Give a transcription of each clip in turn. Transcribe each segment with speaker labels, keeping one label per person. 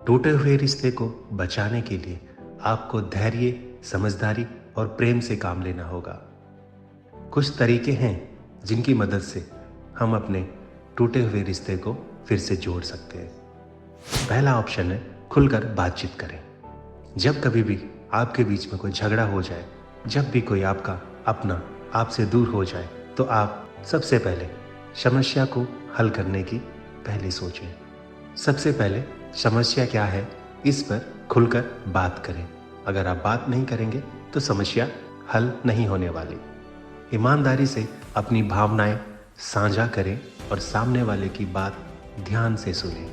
Speaker 1: टूटे हुए रिश्ते को बचाने के लिए आपको धैर्य, समझदारी और प्रेम से काम लेना होगा। कुछ तरीके हैं जिनकी मदद से हम अपने टूटे हुए रिश्ते को फिर से जोड़ सकते हैं। पहला ऑप्शन है खुलकर बातचीत करें। जब कभी भी आपके बीच में कोई झगड़ा हो जाए, जब भी कोई आपका अपना आपसे दूर हो जाए, तो आप सबसे पहले समस्या को हल करने की पहले सोचें। सबसे पहले समस्या क्या है, इस पर खुलकर बात करें। अगर आप बात नहीं करेंगे तो समस्या हल नहीं होने वाली। ईमानदारी से अपनी भावनाएं साझा करें और सामने वाले की बात ध्यान से सुनें।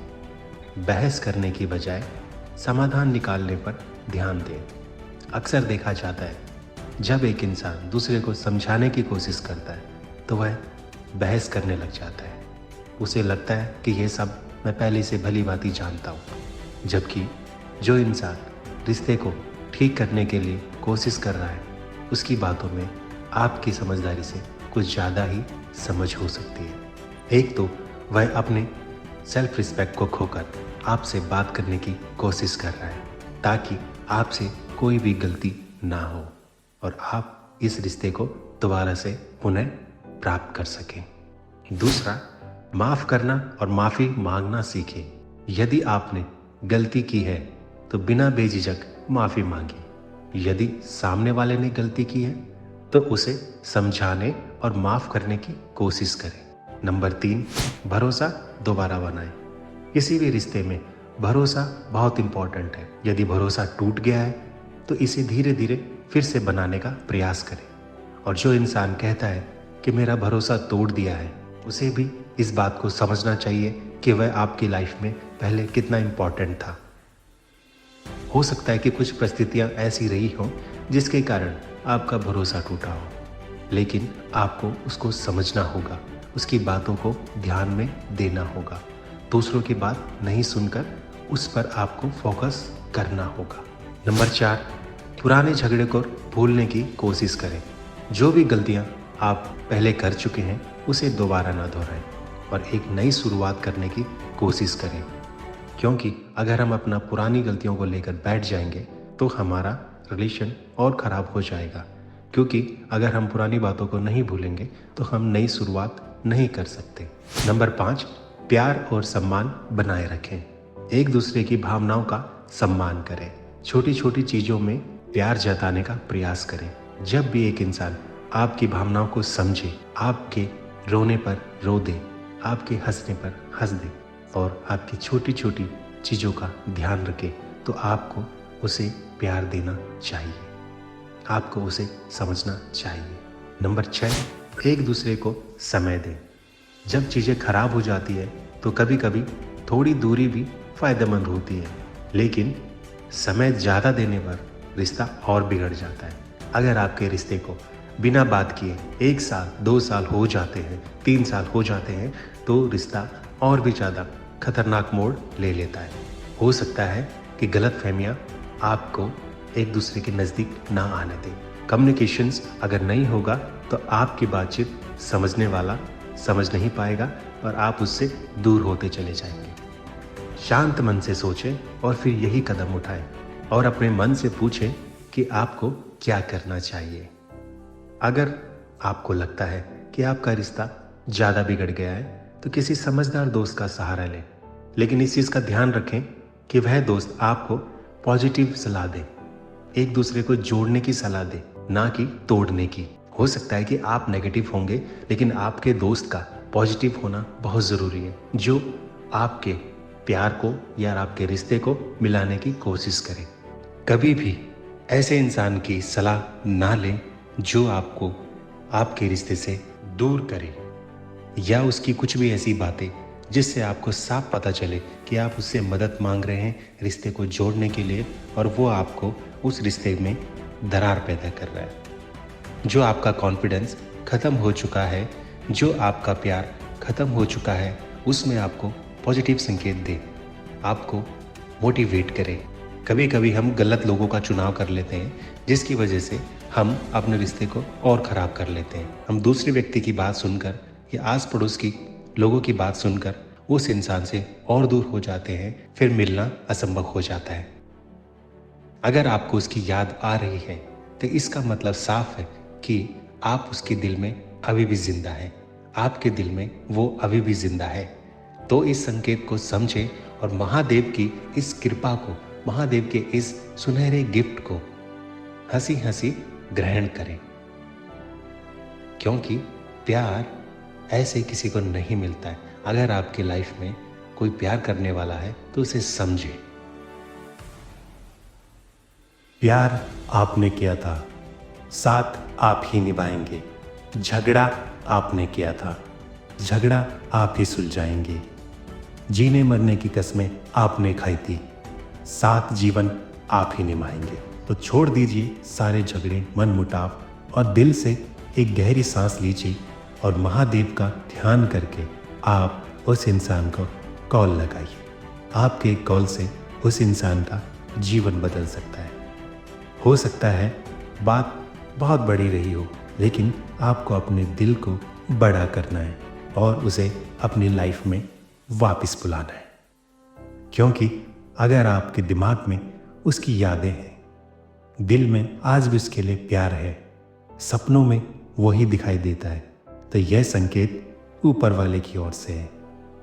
Speaker 1: बहस करने की बजाय समाधान निकालने पर ध्यान दें। अक्सर देखा जाता है जब एक इंसान दूसरे को समझाने की कोशिश करता है तो वह बहस करने लग जाता है। उसे लगता है कि ये सब मैं पहले से भली भांति जानता हूँ, जबकि जो इंसान रिश्ते को ठीक करने के लिए कोशिश कर रहा है उसकी बातों में आपकी समझदारी से कुछ ज़्यादा ही समझ हो सकती है। एक तो वह अपने सेल्फ रिस्पेक्ट को खोकर आपसे बात करने की कोशिश कर रहा है ताकि आपसे कोई भी गलती ना हो और आप इस रिश्ते को दोबारा से पुनः प्राप्त कर सकें। दूसरा, माफ़ करना और माफ़ी मांगना सीखें। यदि आपने गलती की है तो बिना बेझिझक माफ़ी मांगिए। यदि सामने वाले ने गलती की है तो उसे समझाने और माफ़ करने की कोशिश करें। नंबर 3, भरोसा दोबारा बनाएं। किसी भी रिश्ते में भरोसा बहुत इंपॉर्टेंट है। यदि भरोसा टूट गया है तो इसे धीरे धीरे फिर से बनाने का प्रयास करें। और जो इंसान कहता है कि मेरा भरोसा तोड़ दिया है, उसे भी इस बात को समझना चाहिए कि वह आपकी लाइफ में पहले कितना इम्पॉर्टेंट था। हो सकता है कि कुछ परिस्थितियां ऐसी रही हों जिसके कारण आपका भरोसा टूटा हो, लेकिन आपको उसको समझना होगा, उसकी बातों को ध्यान में देना होगा। दूसरों की बात नहीं सुनकर उस पर आपको फोकस करना होगा। नंबर 4, पुराने झगड़े को भूलने की कोशिश करें। जो भी गलतियां आप पहले कर चुके हैं उसे दोबारा ना दोहराएं और एक नई शुरुआत करने की कोशिश करें, क्योंकि अगर हम अपना पुरानी गलतियों को लेकर बैठ जाएंगे तो हमारा रिलेशन और ख़राब हो जाएगा। क्योंकि अगर हम पुरानी बातों को नहीं भूलेंगे तो हम नई शुरुआत नहीं कर सकते। नंबर 5, प्यार और सम्मान बनाए रखें। एक दूसरे की भावनाओं का सम्मान करें। छोटी छोटी चीज़ों में प्यार जताने का प्रयास करें। जब भी एक इंसान आपकी भावनाओं को समझे, आपके रोने पर रो दे, आपके हंसने पर हंस दे और आपकी छोटी छोटी चीज़ों का ध्यान रखे, तो आपको उसे प्यार देना चाहिए, आपको उसे समझना चाहिए। नंबर 6, एक दूसरे को समय दें। जब चीज़ें खराब हो जाती है तो कभी कभी थोड़ी दूरी भी फ़ायदेमंद होती है, लेकिन समय ज़्यादा देने पर रिश्ता और बिगड़ जाता है। अगर आपके रिश्ते को बिना बात किए 1 साल, 2 साल हो जाते हैं, 3 साल हो जाते हैं, तो रिश्ता और भी ज़्यादा खतरनाक मोड़ ले लेता है। हो सकता है कि गलतफहमियां आपको एक दूसरे के नज़दीक ना आने दें। कम्युनिकेशंस अगर नहीं होगा तो आपकी बातचीत समझने वाला समझ नहीं पाएगा और आप उससे दूर होते चले जाएंगे। शांत मन से सोचें और फिर यही कदम उठाएं और अपने मन से पूछें कि आपको क्या करना चाहिए। अगर आपको लगता है कि आपका रिश्ता ज़्यादा बिगड़ गया है तो किसी समझदार दोस्त का सहारा लें, लेकिन इस चीज़ का ध्यान रखें कि वह दोस्त आपको पॉजिटिव सलाह दे, एक दूसरे को जोड़ने की सलाह दे, ना कि तोड़ने की। हो सकता है कि आप नेगेटिव होंगे, लेकिन आपके दोस्त का पॉजिटिव होना बहुत ज़रूरी है, जो आपके प्यार को या आपके रिश्ते को मिलाने की कोशिश करे। कभी भी ऐसे इंसान की सलाह ना लें जो आपको आपके रिश्ते से दूर करे, या उसकी कुछ भी ऐसी बातें जिससे आपको साफ पता चले कि आप उससे मदद मांग रहे हैं रिश्ते को जोड़ने के लिए और वो आपको उस रिश्ते में दरार पैदा कर रहा है। जो आपका कॉन्फिडेंस ख़त्म हो चुका है, जो आपका प्यार ख़त्म हो चुका है, उसमें आपको पॉजिटिव संकेत दे, आपको मोटिवेट करे। कभी कभी हम गलत लोगों का चुनाव कर लेते हैं जिसकी वजह से हम अपने रिश्ते को और ख़राब कर लेते हैं। हम दूसरे व्यक्ति की बात सुनकर या आस पड़ोस की लोगों की बात सुनकर उस इंसान से और दूर हो जाते हैं, फिर मिलना असंभव हो जाता है। अगर आपको उसकी याद आ रही है तो इसका मतलब साफ है कि आप उसके दिल में अभी भी जिंदा हैं, आपके दिल में वो अभी भी जिंदा है। तो इस संकेत को समझें और महादेव की इस कृपा को, महादेव के इस सुनहरे गिफ्ट को हंसी हंसी ग्रहण करें, क्योंकि प्यार ऐसे किसी को नहीं मिलता है। अगर आपकी लाइफ में कोई प्यार करने वाला है तो उसे समझे।
Speaker 2: प्यार आपने किया था, साथ आप ही निभाएंगे। झगड़ा आपने किया था, झगड़ा आप ही सुलझाएंगे। जीने मरने की कस्में आपने खाई थी, साथ जीवन आप ही निभाएंगे। तो छोड़ दीजिए सारे झगड़े, मन मुटाव और दिल से एक गहरी सांस लीजिए और महादेव का ध्यान करके आप उस इंसान को कॉल लगाइए। आपके एक कॉल से उस इंसान का जीवन बदल सकता है। हो सकता है बात बहुत बड़ी रही हो, लेकिन आपको अपने दिल को बड़ा करना है और उसे अपनी लाइफ में वापस बुलाना है। क्योंकि अगर आपके दिमाग में उसकी यादें हैं, दिल में आज भी उसके लिए प्यार है, सपनों में वही दिखाई देता है, तो यह संकेत ऊपर वाले की ओर से है।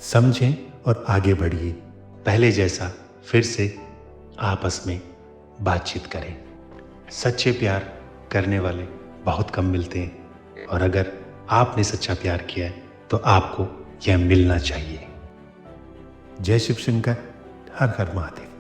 Speaker 2: समझें और आगे बढ़िए।
Speaker 1: पहले जैसा फिर से आपस में बातचीत करें। सच्चे प्यार करने वाले बहुत कम मिलते हैं, और अगर आपने सच्चा प्यार किया है तो आपको यह मिलना चाहिए।
Speaker 2: जय शिव शंकर, हर हर महादेव।